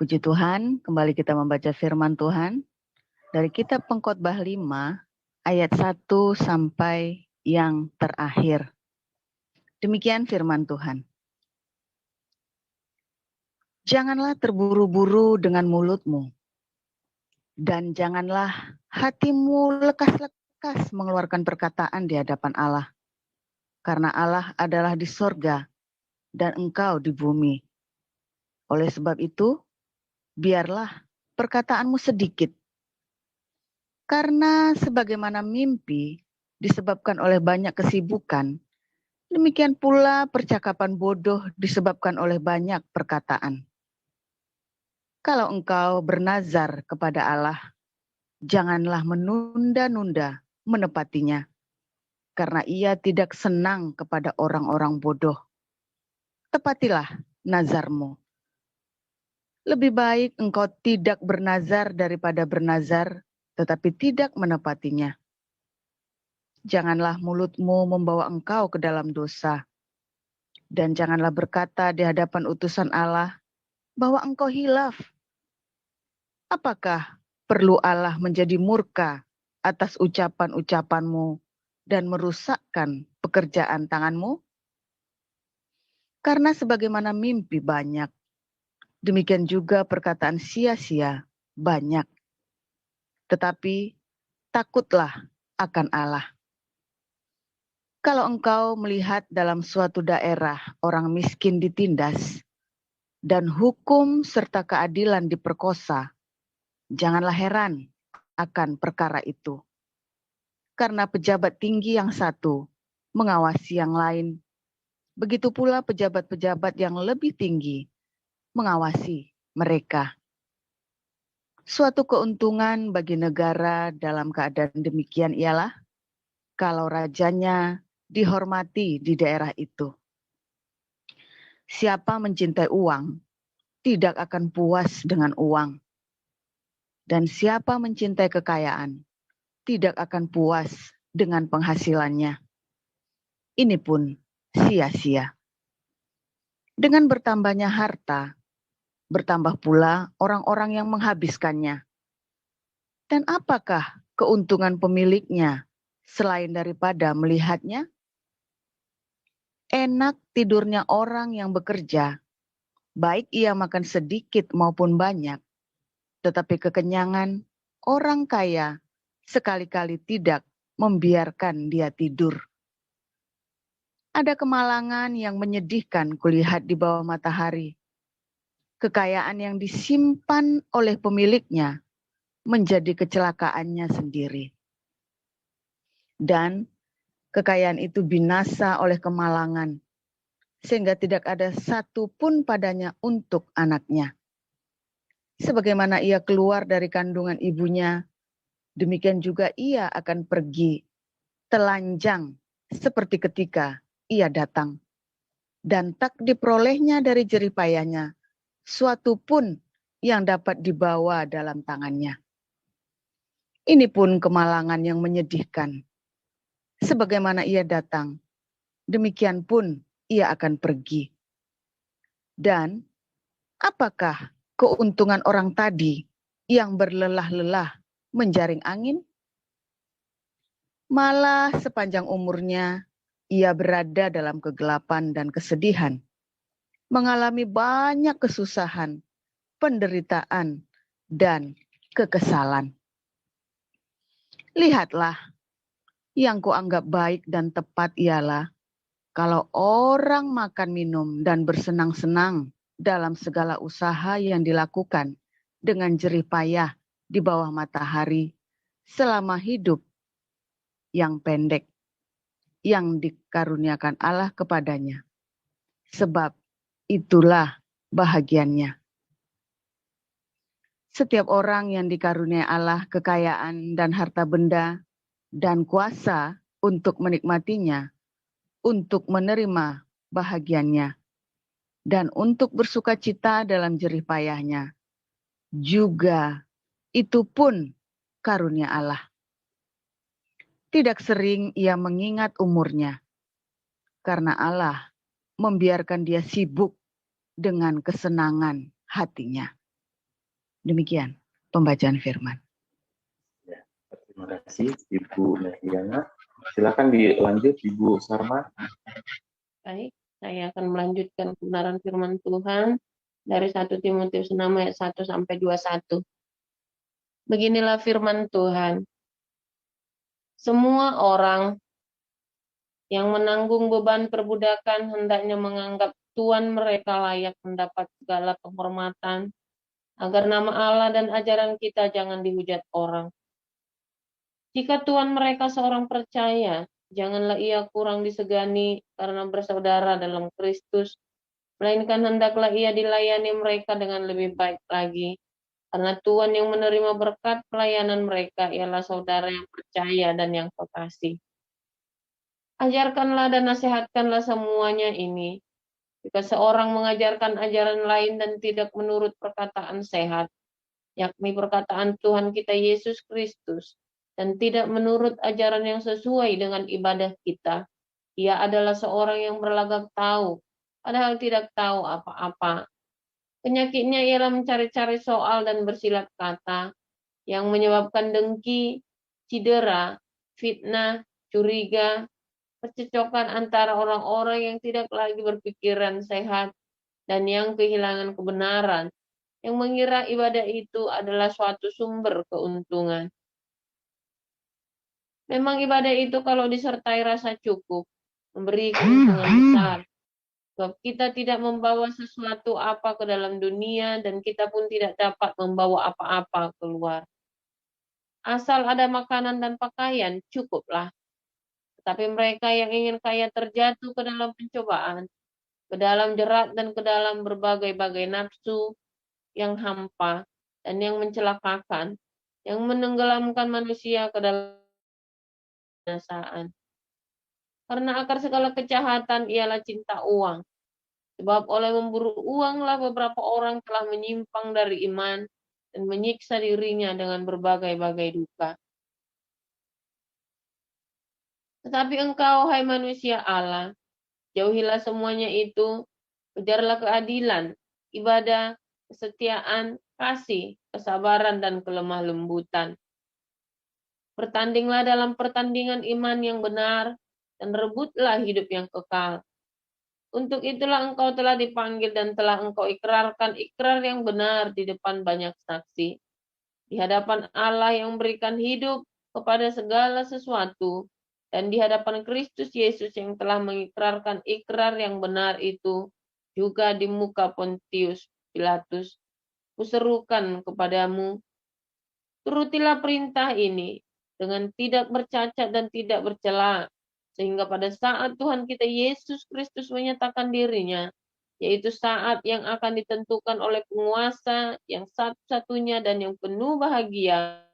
Puji Tuhan, kembali kita membaca firman Tuhan dari kitab Pengkhotbah 5 ayat 1 sampai yang terakhir. Demikian firman Tuhan. Janganlah terburu-buru dengan mulutmu, dan janganlah hatimu lekas-lekas mengeluarkan perkataan di hadapan Allah. Karena Allah adalah di sorga dan engkau di bumi. Oleh sebab itu, biarlah perkataanmu sedikit. Karena sebagaimana mimpi disebabkan oleh banyak kesibukan, demikian pula percakapan bodoh disebabkan oleh banyak perkataan. Kalau engkau bernazar kepada Allah, janganlah menunda-nunda menepatinya, karena Ia tidak senang kepada orang-orang bodoh. Tepatilah nazarmu. Lebih baik engkau tidak bernazar daripada bernazar, tetapi tidak menepatinya. Janganlah mulutmu membawa engkau ke dalam dosa, dan janganlah berkata di hadapan utusan Allah bahwa engkau hilaf. Apakah perlu Allah menjadi murka atas ucapan-ucapanmu dan merusakkan pekerjaan tanganmu? Karena sebagaimana mimpi banyak, demikian juga perkataan sia-sia banyak. Tetapi takutlah akan Allah. Kalau engkau melihat dalam suatu daerah orang miskin ditindas dan hukum serta keadilan diperkosa, janganlah heran akan perkara itu. Karena pejabat tinggi yang satu mengawasi yang lain, begitu pula pejabat-pejabat yang lebih tinggi mengawasi mereka. Suatu keuntungan bagi negara dalam keadaan demikian ialah kalau rajanya dihormati di daerah itu. Siapa mencintai uang tidak akan puas dengan uang. Dan siapa mencintai kekayaan tidak akan puas dengan penghasilannya. Ini pun sia-sia. Dengan bertambahnya harta, bertambah pula orang-orang yang menghabiskannya. Dan apakah keuntungan pemiliknya selain daripada melihatnya? Enak tidurnya orang yang bekerja, baik ia makan sedikit maupun banyak, tetapi kekenyangan orang kaya sekali-kali tidak membiarkan dia tidur. Ada kemalangan yang menyedihkan kulihat di bawah matahari. Kekayaan yang disimpan oleh pemiliknya menjadi kecelakaannya sendiri. Dan kekayaan itu binasa oleh kemalangan, sehingga tidak ada satu pun padanya untuk anaknya. Sebagaimana ia keluar dari kandungan ibunya, demikian juga ia akan pergi telanjang seperti ketika ia datang. Dan tak diperolehnya dari jerih payahnya suatu pun yang dapat dibawa dalam tangannya. Ini pun kemalangan yang menyedihkan. Sebagaimana ia datang, demikian pun ia akan pergi. Dan apakah keuntungan orang tadi yang berlelah-lelah menjaring angin? Malah sepanjang umurnya ia berada dalam kegelapan dan kesedihan, mengalami banyak kesusahan, penderitaan, dan kekesalan. Lihatlah, yang kuanggap baik dan tepat ialah kalau orang makan minum dan bersenang-senang dalam segala usaha yang dilakukan dengan jerih payah di bawah matahari selama hidup yang pendek yang dikaruniakan Allah kepadanya. Sebab itulah bahagiannya. Setiap orang yang dikaruniai Allah kekayaan dan harta benda dan kuasa untuk menikmatinya, untuk menerima bahagiannya, dan untuk bersukacita dalam jerih payahnya, juga itu pun karunia Allah. Tidak sering ia mengingat umurnya, karena Allah membiarkan dia sibuk dengan kesenangan hatinya. Demikian pembacaan firman. Ya, terima kasih Ibu Nehiana. Silakan dilanjut Ibu Sarma. Baik, saya akan melanjutkan kebenaran firman Tuhan dari 1 Timotius 6 ayat 1 sampai 21. Beginilah firman Tuhan. Semua orang yang menanggung beban perbudakan hendaknya menganggap Tuhan mereka layak mendapat segala penghormatan, agar nama Allah dan ajaran kita jangan dihujat orang. Jika Tuhan mereka seorang percaya, janganlah ia kurang disegani karena bersaudara dalam Kristus, melainkan hendaklah ia dilayani mereka dengan lebih baik lagi. Karena Tuhan yang menerima berkat pelayanan mereka ialah saudara yang percaya dan yang kekasih. Ajarkanlah dan nasihatkanlah semuanya ini. Jika seorang mengajarkan ajaran lain dan tidak menurut perkataan sehat, yakni perkataan Tuhan kita Yesus Kristus, dan tidak menurut ajaran yang sesuai dengan ibadah kita, ia adalah seorang yang berlagak tahu, padahal tidak tahu apa-apa. Penyakitnya ialah mencari-cari soal dan bersilat kata, yang menyebabkan dengki, cedera, fitnah, curiga, percecokan antara orang-orang yang tidak lagi berpikiran sehat dan yang kehilangan kebenaran, yang mengira ibadah itu adalah suatu sumber keuntungan. Memang ibadah itu kalau disertai rasa cukup, memberi keuntungan besar. Sebab kita tidak membawa sesuatu apa ke dalam dunia dan kita pun tidak dapat membawa apa-apa keluar. Asal ada makanan dan pakaian, cukuplah. Tetapi mereka yang ingin kaya terjatuh ke dalam pencobaan, ke dalam jerat dan ke dalam berbagai-bagai nafsu yang hampa dan yang mencelakakan, yang menenggelamkan manusia ke dalam binasaan. Karena akar segala kejahatan ialah cinta uang. Sebab oleh memburu uanglah beberapa orang telah menyimpang dari iman dan menyiksa dirinya dengan berbagai-bagai duka. Tetapi engkau, hai manusia Allah, jauhilah semuanya itu, kejarlah keadilan, ibadah, kesetiaan, kasih, kesabaran, dan kelemah lembutan. Bertandinglah dalam pertandingan iman yang benar, dan rebutlah hidup yang kekal. Untuk itulah engkau telah dipanggil dan telah engkau ikrarkan ikrar yang benar di depan banyak saksi. Di hadapan Allah yang memberikan hidup kepada segala sesuatu, dan di hadapan Kristus Yesus yang telah mengikrarkan ikrar yang benar itu, juga di muka Pontius Pilatus, kuserukan kepadamu, turutilah perintah ini dengan tidak bercacat dan tidak bercela, sehingga pada saat Tuhan kita Yesus Kristus menyatakan dirinya, yaitu saat yang akan ditentukan oleh penguasa yang satu-satunya dan yang penuh bahagia,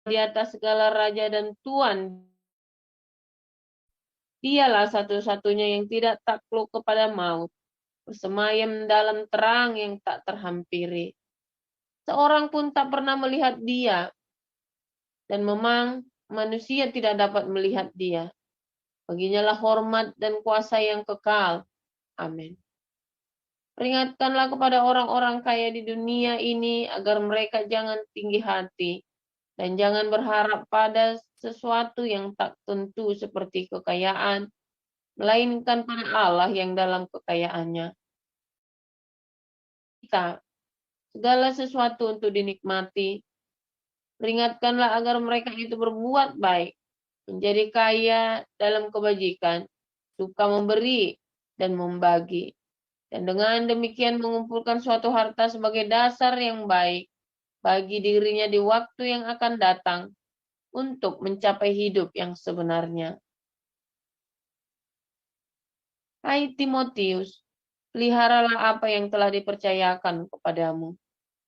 di atas segala raja dan tuan, dialah satu-satunya yang tidak takluk kepada maut, bersemayam dalam terang yang tak terhampiri. Seorang pun tak pernah melihat dia, dan memang manusia tidak dapat melihat dia. Baginya lah hormat dan kuasa yang kekal. Amin. Peringatkanlah kepada orang-orang kaya di dunia ini agar mereka jangan tinggi hati dan jangan berharap pada sesuatu yang tak tentu seperti kekayaan, melainkan pada Allah yang dalam kekayaannya kita segala sesuatu untuk dinikmati. Peringatkanlah agar mereka itu berbuat baik, menjadi kaya dalam kebajikan, suka memberi dan membagi, dan dengan demikian mengumpulkan suatu harta sebagai dasar yang baik bagi dirinya di waktu yang akan datang untuk mencapai hidup yang sebenarnya. Hai Timotius, peliharalah apa yang telah dipercayakan kepadamu.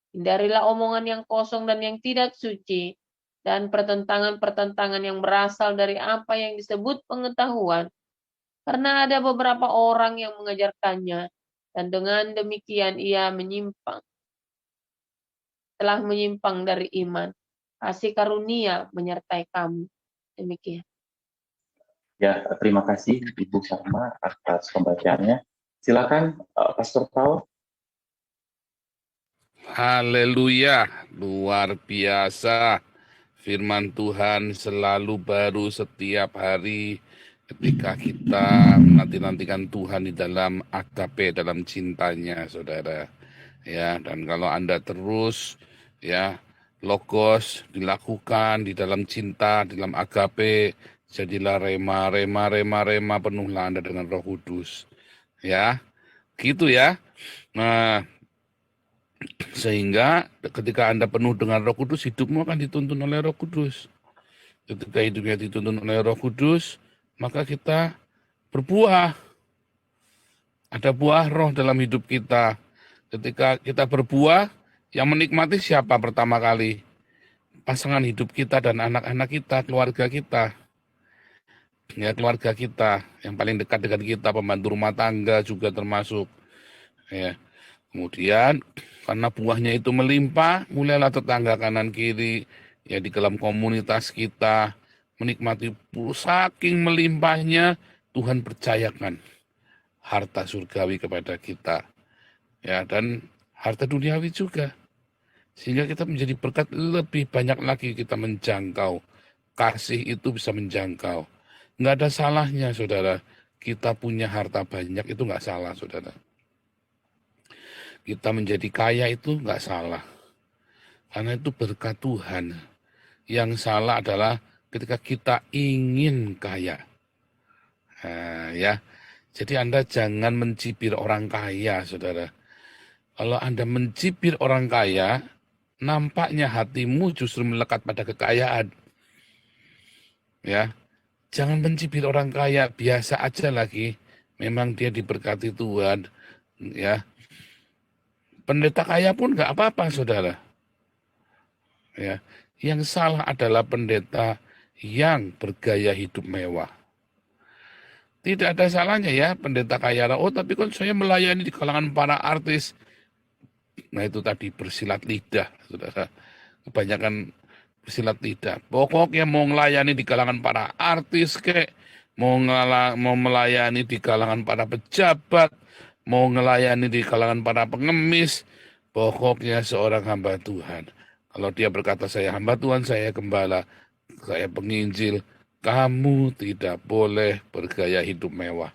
Hindarilah omongan yang kosong dan yang tidak suci, dan pertentangan-pertentangan yang berasal dari apa yang disebut pengetahuan, karena ada beberapa orang yang mengajarkannya, dan dengan demikian ia telah menyimpang dari iman. Kasih karunia menyertai kamu. Demikian. Ya, terima kasih Ibu Sarma atas pembacaannya. Silakan Pastor Paul. Haleluya, luar biasa. Firman Tuhan selalu baru setiap hari ketika kita menanti-nantikan Tuhan di dalam agape, dalam cintanya, saudara. Ya, dan kalau Anda terus ya logos dilakukan di dalam cinta, di dalam agape, jadilah rema penuhlah Anda dengan Roh Kudus. Ya, gitu ya. Nah, sehingga ketika Anda penuh dengan Roh Kudus, hidupmu akan dituntun oleh Roh Kudus. Ketika hidupnya dituntun oleh Roh Kudus, maka kita berbuah. Ada buah roh dalam hidup kita. Ketika kita berbuah, yang menikmati siapa pertama kali? Pasangan hidup kita dan anak-anak kita, keluarga kita. Ya, keluarga kita, yang paling dekat dengan kita, pembantu rumah tangga juga termasuk. Ya. Kemudian karena buahnya itu melimpah, mulailah tetangga kanan kiri ya di dalam komunitas kita menikmati saking melimpahnya Tuhan percayakan harta surgawi kepada kita. Ya, dan harta duniawi juga. Sehingga kita menjadi berkat lebih banyak lagi kita menjangkau. Kasih itu bisa menjangkau. Nggak ada salahnya, saudara. Kita punya harta banyak itu nggak salah, saudara. Kita menjadi kaya itu nggak salah. Karena itu berkat Tuhan. Yang salah adalah ketika kita ingin kaya. Nah, ya. Jadi Anda jangan mencibir orang kaya, saudara. Kalau Anda mencibir orang kaya, nampaknya hatimu justru melekat pada kekayaan. Ya. Jangan mencibir orang kaya, biasa aja lagi. Memang dia diberkati Tuhan. Ya. Pendeta kaya pun nggak apa-apa, saudara. Ya, yang salah adalah pendeta yang bergaya hidup mewah. Tidak ada salahnya ya pendeta kaya. Oh, tapi kan saya melayani di kalangan para artis. Nah, itu tadi bersilat lidah, saudara. Kebanyakan bersilat lidah. Pokoknya mau melayani di kalangan para artis, mau melayani di kalangan para pejabat, mau melayani di kalangan para pengemis, pokoknya seorang hamba Tuhan. Kalau dia berkata saya hamba Tuhan, saya gembala, saya penginjil, kamu tidak boleh bergaya hidup mewah.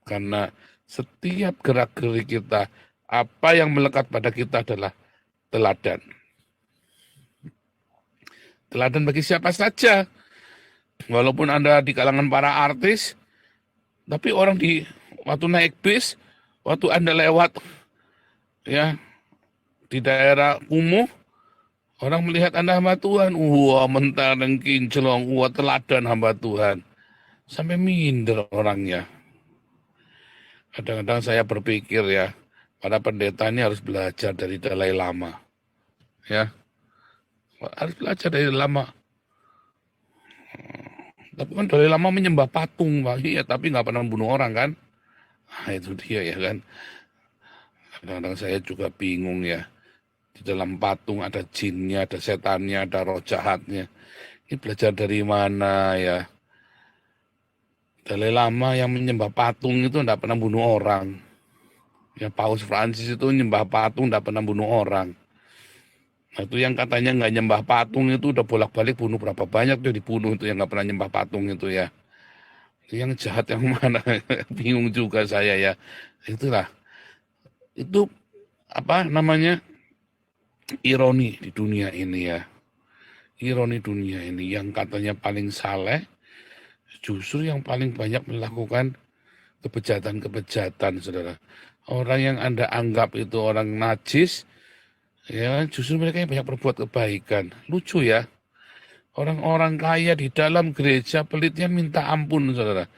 Karena setiap gerak-gerik kita, apa yang melekat pada kita adalah teladan. Teladan bagi siapa saja. Walaupun Anda di kalangan para artis, tapi orang waktu naik bis, waktu Anda lewat ya di daerah kumuh, orang melihat Anda hamba Tuhan, wah mentang kinclong, wah teladan hamba Tuhan. Sampai minder orangnya. Kadang-kadang saya berpikir ya, para pendeta ini harus belajar dari Dalai Lama. Ya, harus belajar dari Dalai Lama. Tapi kan Dalai Lama menyembah patung, Pak. Iya, tapi nggak pernah bunuh orang kan? Nah, itu dia ya kan. Kadang-kadang saya juga bingung ya. Di dalam patung ada jinnya, ada setannya, ada roh jahatnya. Ini belajar dari mana ya? Dalai Lama yang menyembah patung itu tidak pernah bunuh orang. Ya, Paus Francis itu menyembah patung tidak pernah bunuh orang. Nah, itu yang katanya nggak nyembah patung itu udah bolak-balik bunuh berapa banyak tuh dibunuh itu yang nggak pernah nyembah patung itu ya. Yang jahat yang mana? Bingung juga saya ya. Itulah. Itu apa namanya? Ironi di dunia ini ya. Ironi dunia ini yang katanya paling saleh justru yang paling banyak melakukan kebejatan-kebejatan, saudara. Orang yang Anda anggap itu orang najis, ya justru mereka yang banyak berbuat kebaikan. Lucu ya. Orang-orang kaya di dalam gereja pelitnya minta ampun, saudara.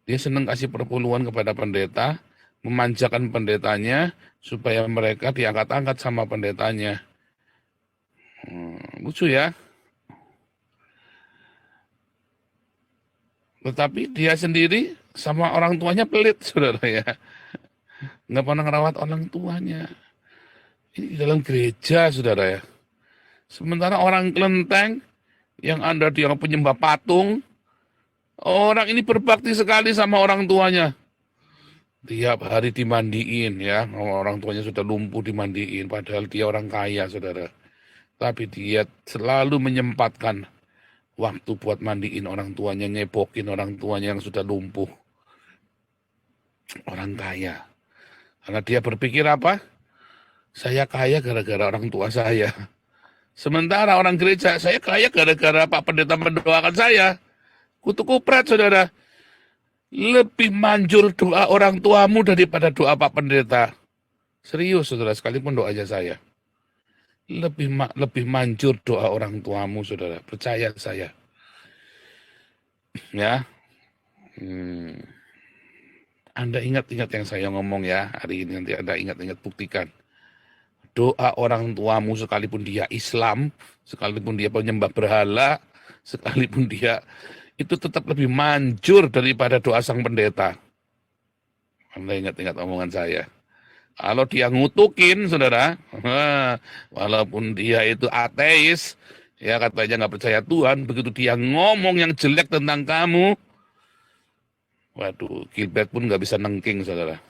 Dia senang kasih perpuluhan kepada pendeta, memanjakan pendetanya, supaya mereka diangkat-angkat sama pendetanya. Lucu ya. Tetapi dia sendiri sama orang tuanya pelit, saudara ya. Nggak pernah ngerawat orang tuanya. Ini di dalam gereja, saudara ya. Sementara orang kelenteng, yang Anda dia penyembah patung, orang ini berbakti sekali sama orang tuanya. Tiap hari dimandiin ya, orang tuanya sudah lumpuh dimandiin, padahal dia orang kaya, saudara. Tapi dia selalu menyempatkan waktu buat mandiin orang tuanya, nyebokin orang tuanya yang sudah lumpuh. Orang kaya. Karena dia berpikir apa? Saya kaya gara-gara orang tua saya. Sementara orang gereja, saya kaya gara-gara Pak Pendeta mendoakan saya. Kutu kupret, saudara. Lebih manjur doa orang tuamu daripada doa Pak Pendeta. Serius, saudara, sekalipun doanya saya. Lebih manjur doa orang tuamu, saudara. Percaya saya. Ya. Anda ingat-ingat yang saya ngomong ya hari ini, nanti Anda ingat-ingat, buktikan. Doa orang tuamu sekalipun dia Islam, sekalipun dia penyembah berhala, sekalipun dia itu tetap lebih manjur daripada doa sang pendeta. Anda ingat-ingat omongan saya. Kalau dia ngutukin, saudara, walaupun dia itu ateis, ya katanya nggak percaya Tuhan, begitu dia ngomong yang jelek tentang kamu, waduh, Gilbert pun nggak bisa nengking, saudara.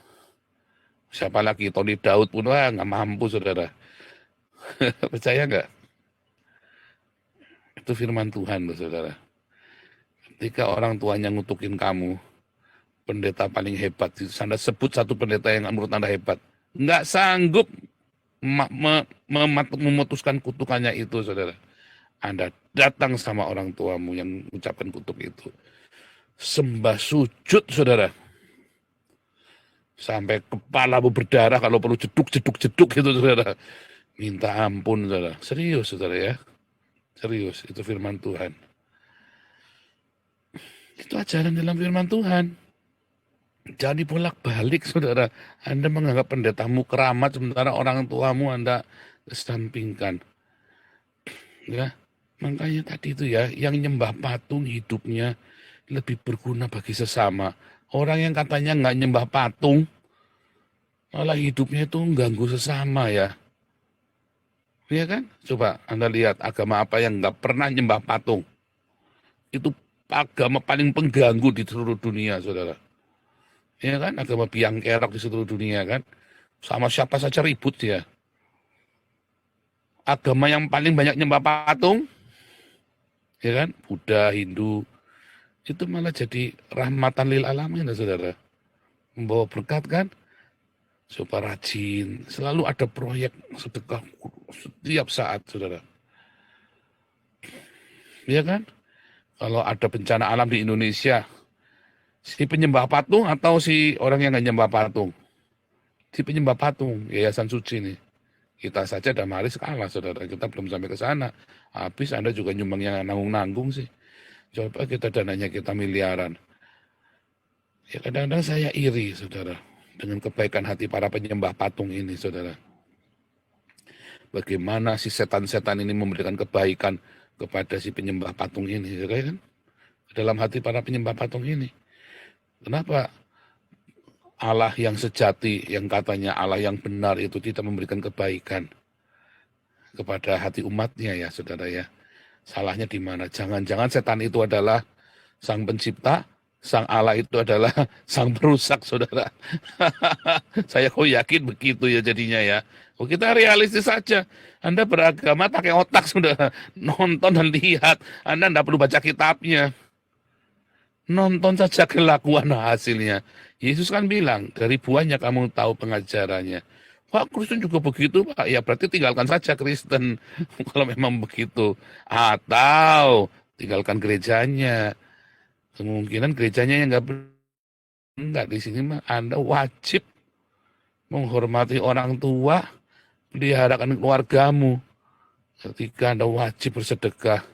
Siapa lagi, Tony Daud pun nggak mampu, saudara. Percaya nggak? Itu firman Tuhan, loh, saudara. Ketika orang tuanya ngutukin kamu, pendeta paling hebat, Anda sebut satu pendeta yang menurut Anda hebat, nggak sanggup memutuskan kutukannya itu, saudara. Anda datang sama orang tuamu yang mengucapkan kutuk itu. Sembah sujud, saudara. Sampai kepalamu berdarah, kalau perlu jeduk gitu, saudara. Minta ampun, saudara. Serius, saudara ya. Serius, itu firman Tuhan. Itu ajaran dalam firman Tuhan. Jangan dibolak-balik, saudara. Anda menganggap pendetamu keramat, sementara orang tuamu Anda kesampingkan. Ya, makanya tadi itu ya, yang nyembah patung hidupnya lebih berguna bagi sesama. Orang yang katanya nggak nyembah patung, malah hidupnya itu ganggu sesama ya. Iya kan? Coba Anda lihat agama apa yang nggak pernah nyembah patung. Itu agama paling pengganggu di seluruh dunia, saudara. Ya kan? Agama biang kerok di seluruh dunia kan. Sama siapa saja ribut dia. Agama yang paling banyak nyembah patung, ya kan? Buddha, Hindu, itu malah jadi rahmatan lil alamin, saudara. Membawa berkat kan? Supaya rajin, selalu ada proyek sedekah setiap saat, saudara. Ya kan? Kalau ada bencana alam di Indonesia, si penyembah patung atau si orang yang nggak nyembah patung? Si penyembah patung, Yayasan Suci nih. Kita saja Damaris kalah, saudara. Kita belum sampai ke sana. Habis Anda juga nyumbangnya nanggung-nanggung sih. Coba kita dananya kita miliaran. Ya kadang-kadang saya iri, saudara, dengan kebaikan hati para penyembah patung ini, saudara. Bagaimana si setan-setan ini memberikan kebaikan kepada si penyembah patung ini, saudara kan? Dalam hati para penyembah patung ini. Kenapa Allah yang sejati, yang katanya Allah yang benar itu tidak memberikan kebaikan kepada hati umatnya ya, saudara ya? Salahnya di mana? Jangan-jangan setan itu adalah sang pencipta, sang Allah itu adalah sang perusak, saudara. Saya kok yakin begitu ya jadinya ya. Oh, kita realistis saja. Anda beragama pakai otak, saudara. Nonton dan lihat. Anda tidak perlu baca kitabnya. Nonton saja kelakuan hasilnya. Yesus kan bilang, dari buahnya kamu tahu pengajarannya. Pak, Kristen juga begitu, Pak. Ya berarti tinggalkan saja Kristen kalau memang begitu. Atau tinggalkan gerejanya. Kemungkinan gerejanya yang enggak di sini mah Anda wajib menghormati orang tua, peliharakan keluargamu. Ketika Anda wajib bersedekah.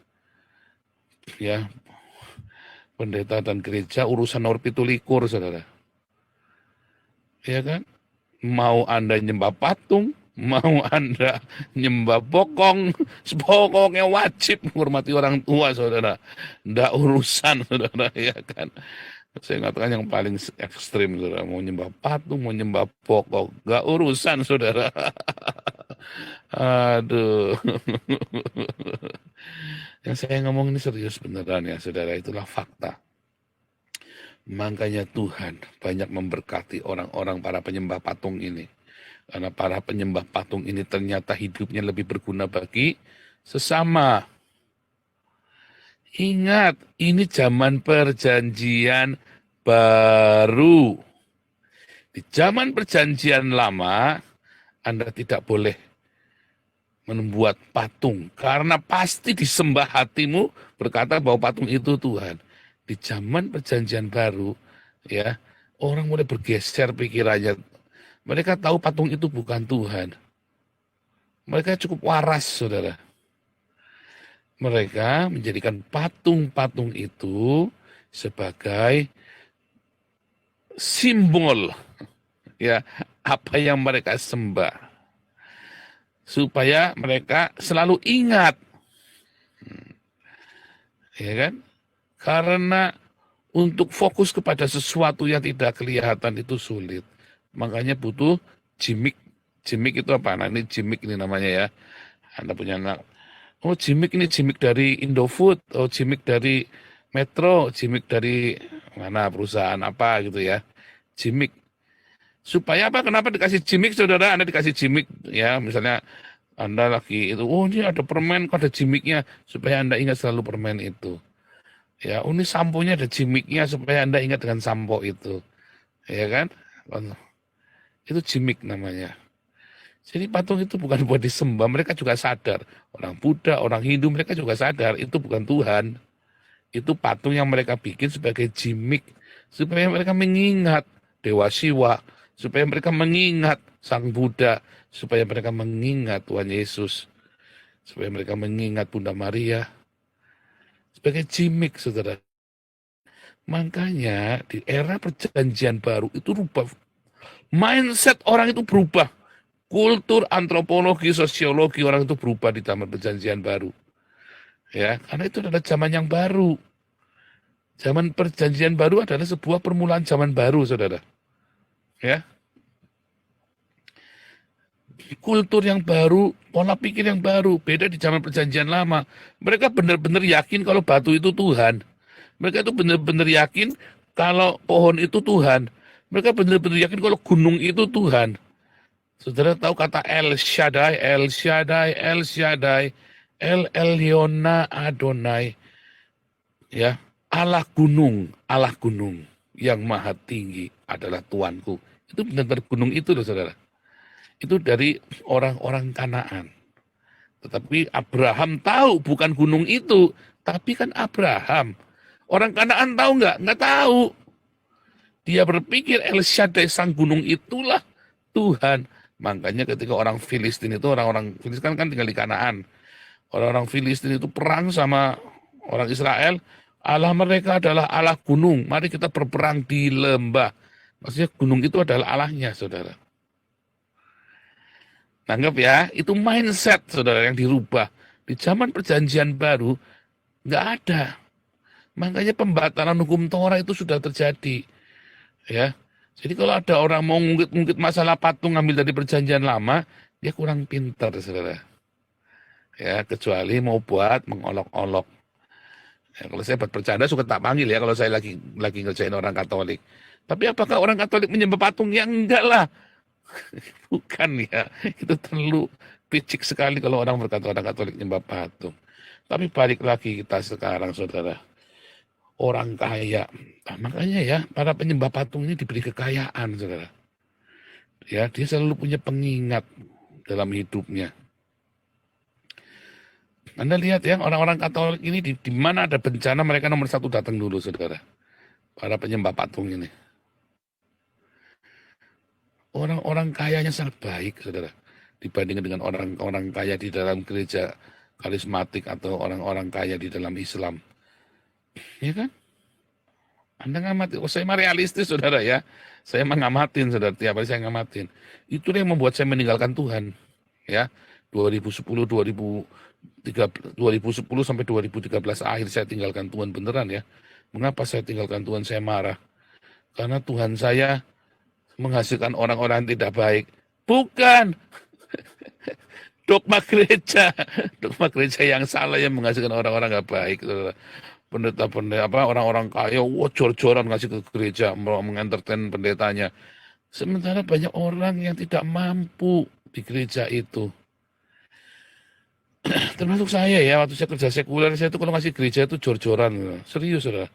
Ya, pendeta dan gereja urusan nomor 17, saudara. Ya kan? Mau Anda nyembah patung, mau Anda nyembah bokong, pokoknya wajib menghormati orang tua, saudara. Nggak urusan, saudara, ya kan. Saya mengatakan yang paling ekstrim, saudara. Mau nyembah patung, mau nyembah bokong, nggak urusan, saudara. Aduh. Yang saya ngomong ini serius beneran ya, saudara. Itulah fakta. Makanya Tuhan banyak memberkati orang-orang para penyembah patung ini. Karena para penyembah patung ini ternyata hidupnya lebih berguna bagi sesama. Ingat, ini zaman perjanjian baru. Di zaman perjanjian lama, Anda tidak boleh membuat patung. Karena pasti disembah hatimu berkata bahwa patung itu Tuhan. Di zaman perjanjian baru, ya, orang mulai bergeser pikirannya. Mereka tahu patung itu bukan Tuhan. Mereka cukup waras, saudara. Mereka menjadikan patung-patung itu sebagai simbol, ya, apa yang mereka sembah, supaya mereka selalu ingat, ya kan? Karena untuk fokus kepada sesuatu yang tidak kelihatan itu sulit. Makanya butuh jimik. Jimik itu apa? Nah, ini jimik ini namanya ya. Anda punya anak. Oh, jimik ini jimik dari Indofood. Oh, jimik dari Metro. Jimik dari mana perusahaan apa gitu ya. Jimik. Supaya apa? Kenapa dikasih jimik, saudara? Anda dikasih jimik ya. Misalnya Anda lagi itu, oh ini ada permen, kok ada jimiknya. Supaya Anda ingat selalu permen itu. Ya, ini samponya ada jimiknya supaya Anda ingat dengan sampo itu. Ya kan? Itu jimik namanya. Jadi patung itu bukan buat disembah, mereka juga sadar. Orang Buddha, orang Hindu, mereka juga sadar itu bukan Tuhan. Itu patung yang mereka bikin sebagai jimik. Supaya mereka mengingat Dewa Siwa. Supaya mereka mengingat Sang Buddha. Supaya mereka mengingat Tuhan Yesus. Supaya mereka mengingat Bunda Maria. Sebagai jimik, saudara. Makanya di era perjanjian baru itu rubah. Mindset orang itu berubah. Kultur, antropologi, sosiologi orang itu berubah di zaman perjanjian baru. Ya, karena itu adalah zaman yang baru. Zaman perjanjian baru adalah sebuah permulaan zaman baru, saudara. Ya. Kultur yang baru, pola pikir yang baru, beda di zaman perjanjian lama. Mereka benar-benar yakin kalau batu itu Tuhan. Mereka itu benar-benar yakin kalau pohon itu Tuhan. Mereka benar-benar yakin kalau gunung itu Tuhan. Saudara tahu kata El Shaddai, El Shaddai, El Shaddai, El Elyon Adonai. Ya, Allah gunung yang maha tinggi adalah Tuanku. Itu benar-benar gunung itu loh, saudara. Itu dari orang-orang Kanaan. Tetapi Abraham tahu bukan gunung itu, tapi kan Abraham. Orang Kanaan tahu nggak? Nggak tahu. Dia berpikir El Shaddai sang gunung itulah Tuhan. Makanya ketika orang Filistin itu, orang-orang Filistin kan tinggal di Kanaan. Orang-orang Filistin itu perang sama orang Israel. Allah mereka adalah Allah gunung. Mari kita berperang di lembah. Maksudnya gunung itu adalah Allahnya, saudara. Tanggap ya, itu mindset, saudara, yang dirubah. Di zaman perjanjian baru, nggak ada. Makanya pembatalan hukum Torah itu sudah terjadi. Ya. Jadi kalau ada orang mau ngungkit-ngungkit masalah patung ngambil dari perjanjian lama, dia kurang pintar, saudara. Ya, kecuali mau buat mengolok-olok. Ya, kalau saya buat bercanda suka tak panggil ya kalau saya lagi ngerjain orang Katolik. Tapi apakah orang Katolik menyembah patung? Ya enggak lah. Bukan ya. Itu terlalu picik sekali kalau orang berkata orang Katolik menyembah patung. Tapi balik lagi kita sekarang, saudara. Orang kaya. Nah, makanya ya, para penyembah patung ini diberi kekayaan, saudara. Ya, dia selalu punya pengingat dalam hidupnya. Anda lihat ya, orang-orang Katolik ini di mana ada bencana mereka nomor satu datang dulu, saudara. Para penyembah patung ini. Orang-orang kayanya sangat baik, saudara. Dibandingkan dengan orang-orang kaya di dalam gereja karismatik atau orang-orang kaya di dalam Islam. Ya kan? Anda ngamati, saya mah realistis, saudara ya. Saya mah ngamatin, saudara, tiap hari saya ngamatin. Itu yang membuat saya meninggalkan Tuhan. Ya, 2010 sampai 2013 akhir saya tinggalkan Tuhan beneran ya. Mengapa saya tinggalkan Tuhan? Saya marah. Karena Tuhan saya menghasilkan orang-orang yang tidak baik. Bukan. Dogma gereja yang salah yang menghasilkan orang-orang nggak baik, saudara. pendeta-pendeta orang-orang kaya, wah jor-joran ngasih ke gereja, mengentertain pendetanya. Sementara banyak orang yang tidak mampu di gereja itu. Termasuk saya ya, waktu saya kerja sekuler, saya itu kalau ngasih gereja itu jor-joran. Serius, saudara.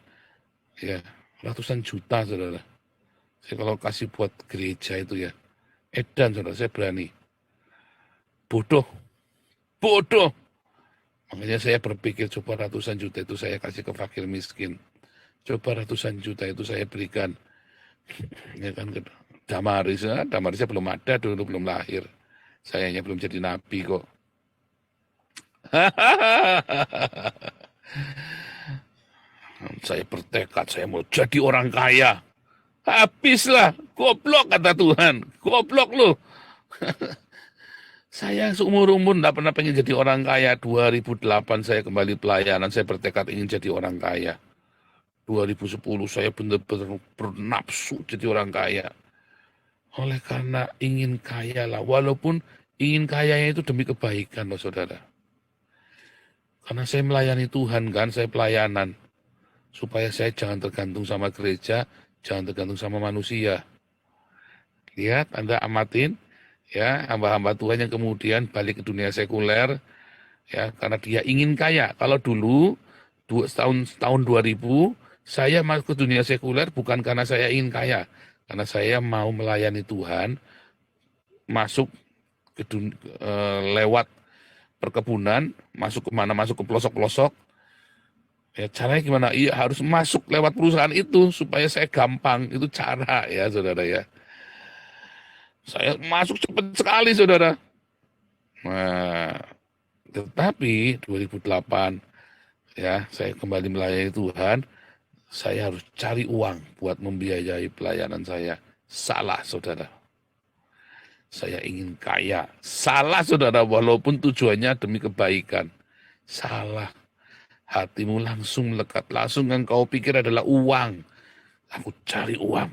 Ya, ratusan juta, saudara. Saya kalau kasih buat gereja itu ya, edan, saudara, saya berani. Bodoh. Makanya saya berpikir coba ratusan juta itu saya kasih ke fakir miskin. Coba ratusan juta itu saya berikan. Ya kan, ke Damarisnya belum ada, dulu belum lahir. Sayanya belum jadi nabi kok. Saya bertekad, saya mau jadi orang kaya. Habislah, goblok kata Tuhan. Goblok lu. Saya seumur-umur tidak pernah pengen jadi orang kaya. 2008 saya kembali pelayanan, saya bertekad ingin jadi orang kaya. 2010 saya benar-benar bernafsu jadi orang kaya. Oleh karena ingin kaya lah, walaupun ingin kayanya itu demi kebaikan loh saudara. Karena saya melayani Tuhan kan, saya pelayanan. Supaya saya jangan tergantung sama gereja, jangan tergantung sama manusia. Lihat, Anda amatin, ya, hamba-hamba Tuhan yang kemudian balik ke dunia sekuler, ya, karena dia ingin kaya. Kalau dulu, tahun 2000, saya masuk ke dunia sekuler bukan karena saya ingin kaya, karena saya mau melayani Tuhan, masuk ke lewat perkebunan, masuk kemana, masuk ke pelosok-pelosok. Ya, caranya gimana? Iya, harus masuk lewat perusahaan itu supaya saya gampang. Itu cara ya, saudara ya. Saya masuk cepat sekali, saudara. Nah, tetapi 2008, ya, saya kembali melayani Tuhan. Saya harus cari uang buat membiayai pelayanan saya. Salah, saudara. Saya ingin kaya. Salah, saudara, walaupun tujuannya demi kebaikan. Salah. Hatimu langsung melekat. Langsung engkau pikir adalah uang. Aku cari uang.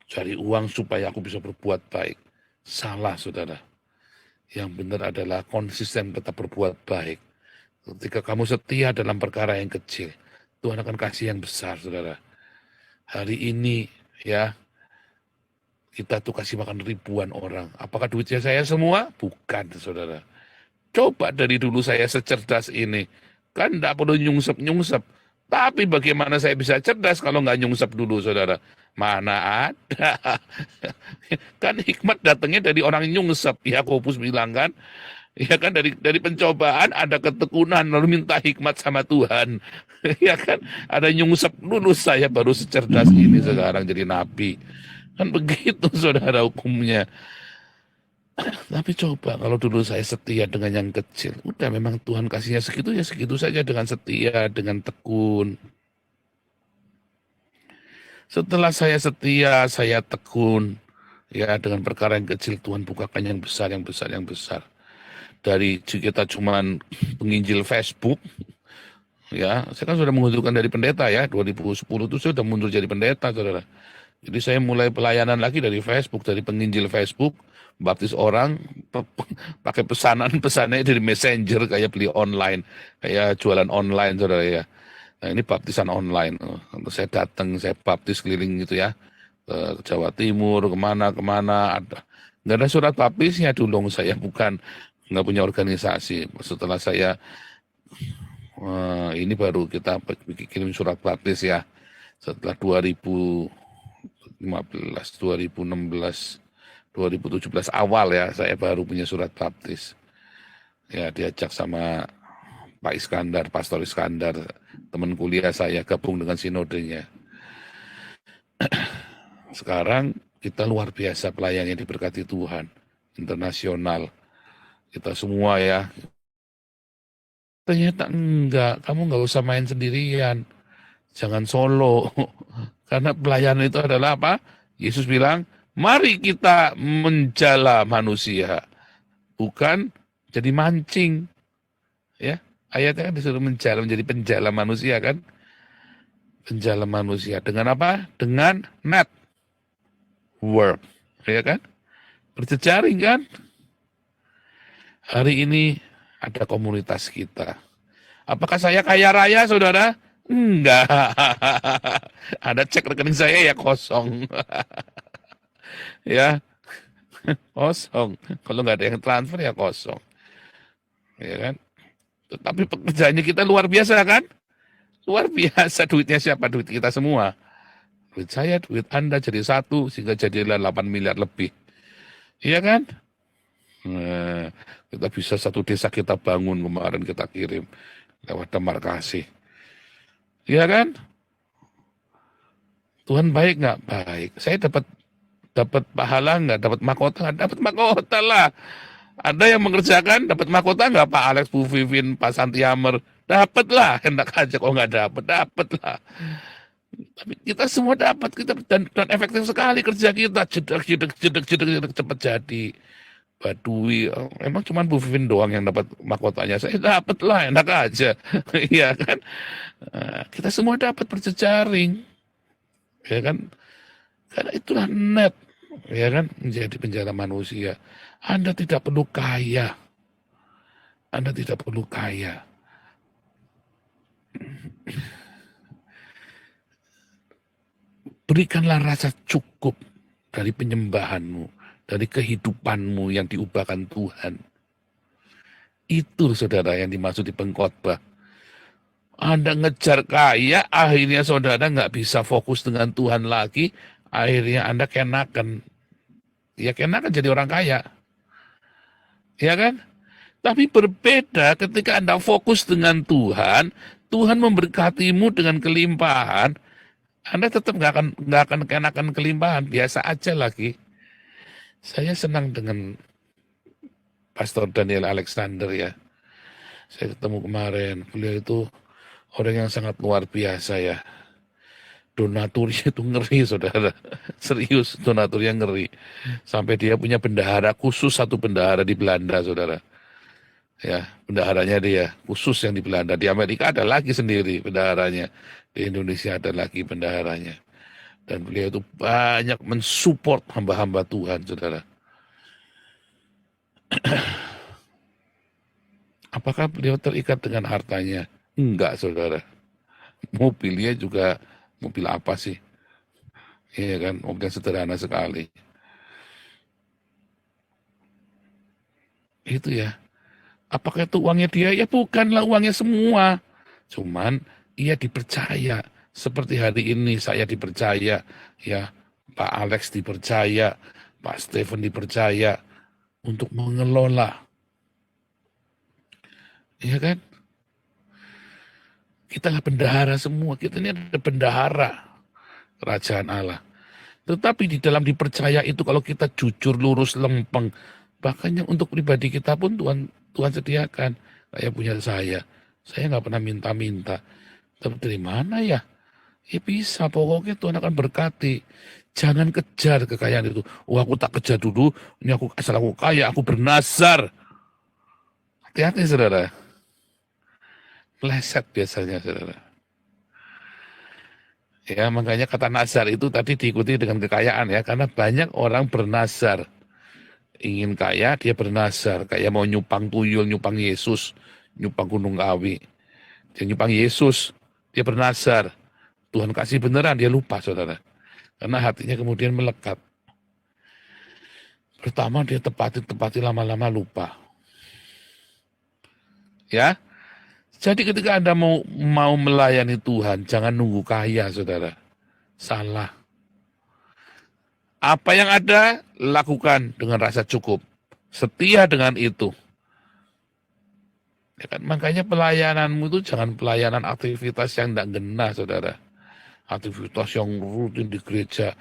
Cari uang supaya aku bisa berbuat baik. Salah, saudara. Yang benar adalah konsisten tetap berbuat baik. Ketika kamu setia dalam perkara yang kecil, Tuhan akan kasih yang besar, saudara. Hari ini, ya, kita tuh kasih makan ribuan orang. Apakah duitnya saya semua? Bukan, saudara. Coba dari dulu saya secerdas ini. Kan tidak perlu nyungsep-nyungsep. Tapi bagaimana saya bisa cerdas kalau nggak nyungsep dulu, saudara? Mana ada. Kan hikmat datangnya dari orang nyungsep. Yakobus bilang kan. Ya kan, dari pencobaan ada ketekunan, lalu minta hikmat sama Tuhan. Ya kan, ada nyungsep dulu saya baru secerdas ini sekarang jadi nabi. Kan begitu, saudara, hukumnya. Tapi coba kalau dulu saya setia dengan yang kecil, udah memang Tuhan kasihnya segitu ya segitu saja dengan setia, dengan tekun. Setelah saya setia, saya tekun, ya dengan perkara yang kecil Tuhan bukakan yang besar, yang besar, yang besar. Dari kita cuman penginjil Facebook, ya saya kan sudah mengundurkan dari pendeta ya, 2010 itu saya sudah mundur jadi pendeta, saudara. Jadi saya mulai pelayanan lagi dari Facebook, dari penginjil Facebook, baptis orang, pakai pesannya dari messenger, kayak beli online, kayak jualan online, saudara ya. Nah ini baptisan online, saya datang, saya baptis keliling gitu ya, ke Jawa Timur, kemana, ada. Nggak ada surat baptisnya dulu, saya nggak punya organisasi. Setelah saya, ini baru kita kirim surat baptis ya, setelah 2015, 2016, 2017 awal ya, saya baru punya surat baptis. Ya, diajak sama Pak Iskandar, Pastor Iskandar, teman kuliah saya, gabung dengan sinodenya. Sekarang kita luar biasa pelayannya, diberkati Tuhan, internasional. Kita semua ya. Ternyata enggak, kamu enggak usah main sendirian. Jangan solo. Karena pelayanan itu adalah apa? Yesus bilang, mari kita menjala manusia. Bukan jadi mancing. Ya, ayatnya kan disuruh menjala, menjadi penjala manusia kan? Penjala manusia. Dengan apa? Dengan net work. Ya kan? Berjejaring kan? Hari ini ada komunitas kita. Apakah saya kaya raya, saudara? Enggak. Anda cek rekening saya ya kosong. Ya, kosong. Kalau nggak ada yang transfer ya kosong. Ya kan? Tetapi pekerjaannya kita luar biasa kan? Luar biasa, duitnya siapa? Duit kita semua. Duit saya, duit Anda jadi satu, sehingga jadilah 8 miliar lebih. Iya kan? Nah, kita bisa satu desa kita bangun kemarin kita kirim lewat demarkasi. Iya kan? Tuhan baik nggak? Baik. Saya dapat pahala nggak? Dapat mahkota nggak? Dapat mahkota lah. Ada yang mengerjakan dapat mahkota nggak? Pak Alex, Bu Vivin, Pak Santi Hammer? Dapat lah. Enak aja kok nggak dapat lah. Tapi kita semua dapat, kita dan efektif sekali kerja kita, jedek cepat jadi. Badui, emang cuma Bu Vivin doang yang dapat mahkotanya, saya dapat lah, enak aja. Iya kan? Kita semua dapat berjejaring, ya kan? Karena itulah net, ya kan, menjadi penjara manusia. Anda tidak perlu kaya, Anda tidak perlu kaya. Berikanlah rasa cukup dari penyembahanmu, dari kehidupanmu yang diubahkan Tuhan. Itu saudara yang dimaksud di pengkhotbah. Anda ngejar kaya, akhirnya saudara nggak bisa fokus dengan Tuhan lagi, akhirnya Anda kenakan. Ya kenakan jadi orang kaya. Ya kan? Tapi berbeda ketika Anda fokus dengan Tuhan, Tuhan memberkatimu dengan kelimpahan, Anda tetap nggak akan kenakan kelimpahan, biasa aja lagi. Saya senang dengan Pastor Daniel Alexander ya. Saya ketemu kemarin, beliau itu orang yang sangat luar biasa ya. Donaturnya itu ngeri saudara. Serius, donaturnya ngeri. Sampai dia punya bendahara khusus, satu bendahara di Belanda saudara. Ya, bendaharanya dia khusus yang di Belanda. Di Amerika ada lagi sendiri bendaharanya. Di Indonesia ada lagi bendaharanya. Dan beliau itu banyak mensupport hamba-hamba Tuhan, saudara. Apakah beliau terikat dengan hartanya? Enggak, saudara. Mobilnya juga, mobil apa sih? Iya kan, mobil sederhana sekali. Itu ya. Apakah itu uangnya dia? Ya bukanlah uangnya semua. Cuman ia dipercaya. Seperti hari ini saya dipercaya, ya Pak Alex dipercaya, Pak Stephen dipercaya untuk mengelola. Ya kan? Kita lah bendahara semua, kita ini ada bendahara kerajaan Allah. Tetapi di dalam dipercaya itu kalau kita jujur, lurus, lempeng, bahkan untuk pribadi kita pun Tuhan sediakan. Kayak punya saya nggak pernah minta-minta. Tapi dari mana ya? Ya bisa, pokoknya Tuhan akan berkati. Jangan kejar kekayaan itu. Oh aku tak kejar dulu, ini asal aku kaya, aku bernazar. Hati-hati saudara. Meleset biasanya saudara. Ya makanya kata nazar itu tadi diikuti dengan kekayaan ya. Karena banyak orang bernazar. Ingin kaya, dia bernazar. Kayak mau nyupang tuyul, nyupang Yesus, nyupang Gunung Kawi. Dia nyupang Yesus, dia bernazar. Tuhan kasih beneran, dia lupa saudara. Karena hatinya kemudian melekat. Pertama dia tepati lama-lama lupa. Ya, jadi ketika Anda mau melayani Tuhan, jangan nunggu kaya saudara. Salah. Apa yang ada, lakukan dengan rasa cukup. Setia dengan itu. Ya kan? Makanya pelayananmu itu jangan pelayanan aktivitas yang tidak genah saudara. Aktivitas yang rutin di gereja.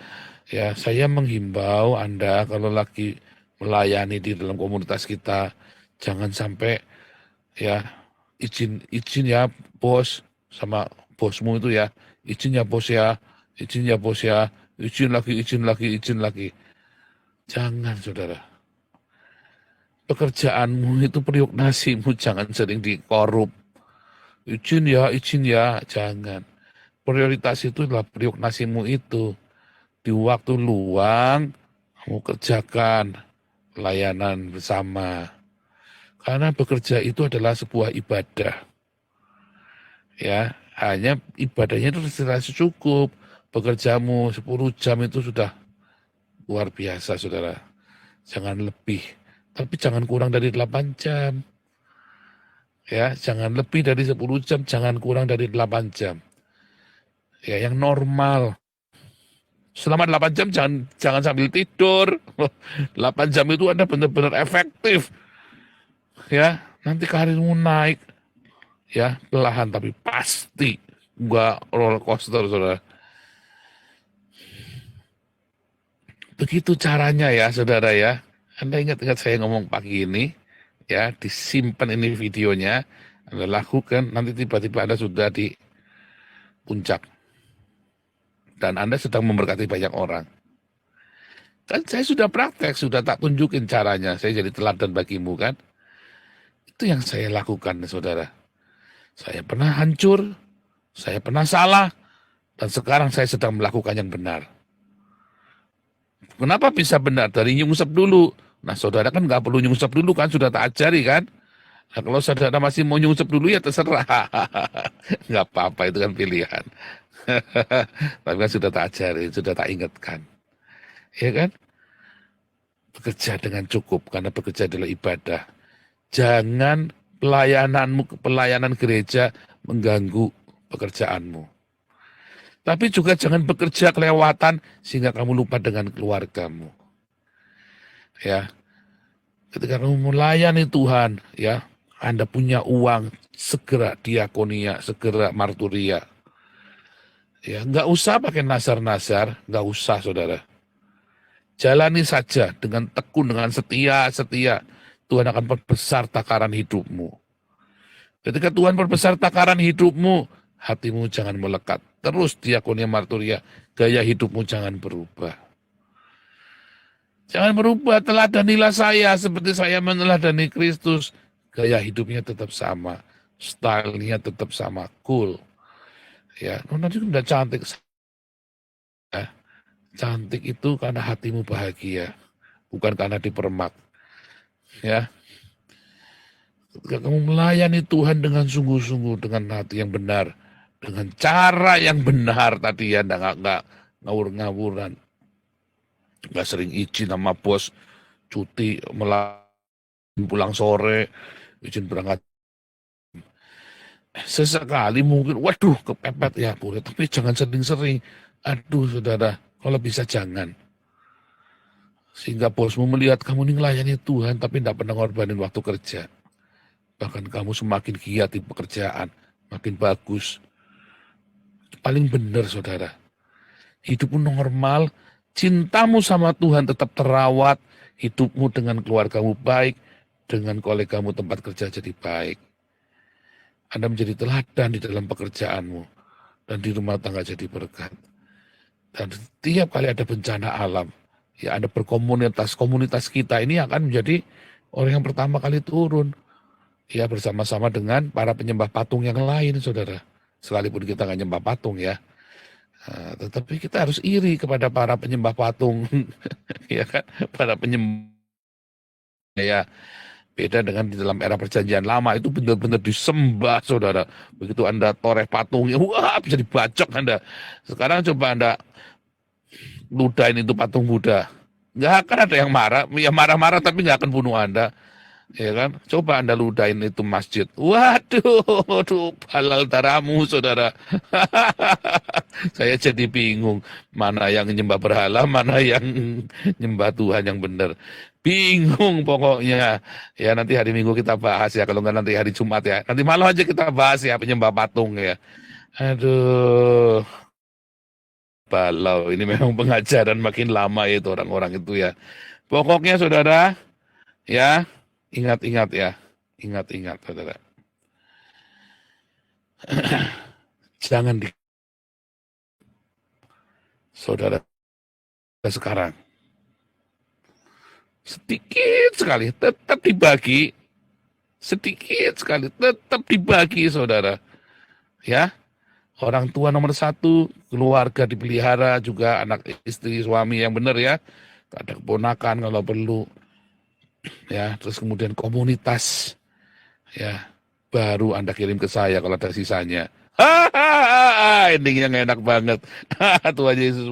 Ya, saya menghimbau Anda kalau lagi melayani di dalam komunitas kita, jangan sampai ya izin ya bos sama bosmu itu ya, izin ya bos ya, izin ya bos ya, izin lagi. Jangan saudara. Pekerjaanmu itu periuk nasimu, jangan sering dikorup. Izin ya, jangan. Prioritas itu adalah periuk nasimu itu. Di waktu luang, kamu kerjakan pelayanan bersama. Karena bekerja itu adalah sebuah ibadah. Ya, Hanya ibadahnya itu dirasa cukup. Bekerjamu 10 jam itu sudah luar biasa, saudara. Jangan lebih. Tapi jangan kurang dari 8 jam. Ya, jangan lebih dari 10 jam, jangan kurang dari 8 jam. Ya, yang normal. Selama 8 jam jangan sambil tidur. 8 jam itu Anda benar-benar efektif. Ya, nanti karirmu naik. Ya, perlahan tapi pasti. Enggak roller coaster, saudara. Begitu caranya ya, saudara ya. Anda ingat-ingat saya ngomong pagi ini, ya, disimpan ini videonya, Anda lakukan, nanti tiba-tiba Anda sudah di puncak. Dan Anda sedang memberkati banyak orang. Kan saya sudah praktek, sudah tak tunjukin caranya, saya jadi teladan bagimu kan. Itu yang saya lakukan, saudara. Saya pernah hancur, saya pernah salah, dan sekarang saya sedang melakukan yang benar. Kenapa bisa benar? Dari nyungsep dulu. Nah, saudara kan nggak perlu nyungsep dulu kan, sudah tak ajari kan. Nah, kalau saudara masih mau nyungsep dulu ya terserah. Nggak apa-apa, itu kan pilihan. Tapi kan sudah tak ajari, sudah tak ingatkan. Ya kan? Bekerja dengan cukup, karena bekerja adalah ibadah. Jangan pelayanan gereja mengganggu pekerjaanmu. Tapi juga jangan bekerja kelewatan sehingga kamu lupa dengan keluargamu. Ya, ketika kamu melayani Tuhan, ya, Anda punya uang, segera diakonia, segera marturia. Ya, nggak usah pakai nasar-nasar, nggak usah, saudara. Jalani saja dengan tekun, dengan setia. Tuhan akan perbesar takaran hidupmu. Ketika Tuhan perbesar takaran hidupmu, hatimu jangan melekat. Terus diakonia marturia, gaya hidupmu jangan berubah. Jangan berubah, teladanilah saya seperti saya meneladani Kristus. Gaya hidupnya tetap sama, stylenya tetap sama, cool. Ya, nanti udah cantik. Ya, cantik itu karena hatimu bahagia, bukan karena dipermak. Ya, ketika kamu melayani Tuhan dengan sungguh-sungguh, dengan hati yang benar, dengan cara yang benar tadi ya, nggak ngawur-ngawuran, nggak sering izin sama bos, cuti, pulang sore, izin berangkat. Sesekali mungkin, waduh kepepet ya boleh, tapi jangan sering-sering. Aduh saudara, kalau bisa jangan. Sehingga bosmu melihat kamu ini melayani Tuhan, tapi tidak pernah ngorbanin waktu kerja. Bahkan kamu semakin giat di pekerjaan, makin bagus. Paling benar, saudara. Hidupmu normal, cintamu sama Tuhan tetap terawat, hidupmu dengan keluargamu baik, dengan kolegamu tempat kerja jadi baik. Anda menjadi teladan di dalam pekerjaanmu, dan di rumah tangga jadi berkat. Dan setiap kali ada bencana alam, ya Anda komunitas kita ini akan menjadi orang yang pertama kali turun. Ya, bersama-sama dengan para penyembah patung yang lain, saudara. Sekalipun kita nggak nyembah patung ya, tetapi kita harus iri kepada para penyembah patung, ya kan? Para penyembah, ya beda dengan di dalam era perjanjian lama itu benar-benar disembah, saudara. Begitu Anda toreh patungnya, wah bisa dibacok Anda. Sekarang coba Anda ludahin itu patung Buddha, nggak akan ada yang marah, ya marah-marah tapi nggak akan bunuh Anda. Ya kan, coba Anda ludahin itu masjid, waduh, halal darahmu, saudara. Saya jadi bingung, mana yang nyembah berhala, mana yang nyembah Tuhan yang benar. Bingung pokoknya. Ya nanti hari Minggu kita bahas ya, kalau nggak nanti hari Jumat ya. Nanti malam aja kita bahas ya penyembah patung ya. Aduh, balau, ini memang pengajaran makin lama itu orang-orang itu ya. Pokoknya saudara, ya. Ingat-ingat ya, ingat-ingat saudara. Jangan saudara sekarang. Sedikit sekali, tetap dibagi. Sedikit sekali, tetap dibagi saudara. Ya, orang tua nomor 1, keluarga dipelihara, juga anak istri, suami yang benar ya. Ada keponakan kalau perlu. Ya, terus kemudian komunitas, ya, baru Anda kirim ke saya kalau ada sisanya. Endingnya nggak enak banget. Tuhan Yesus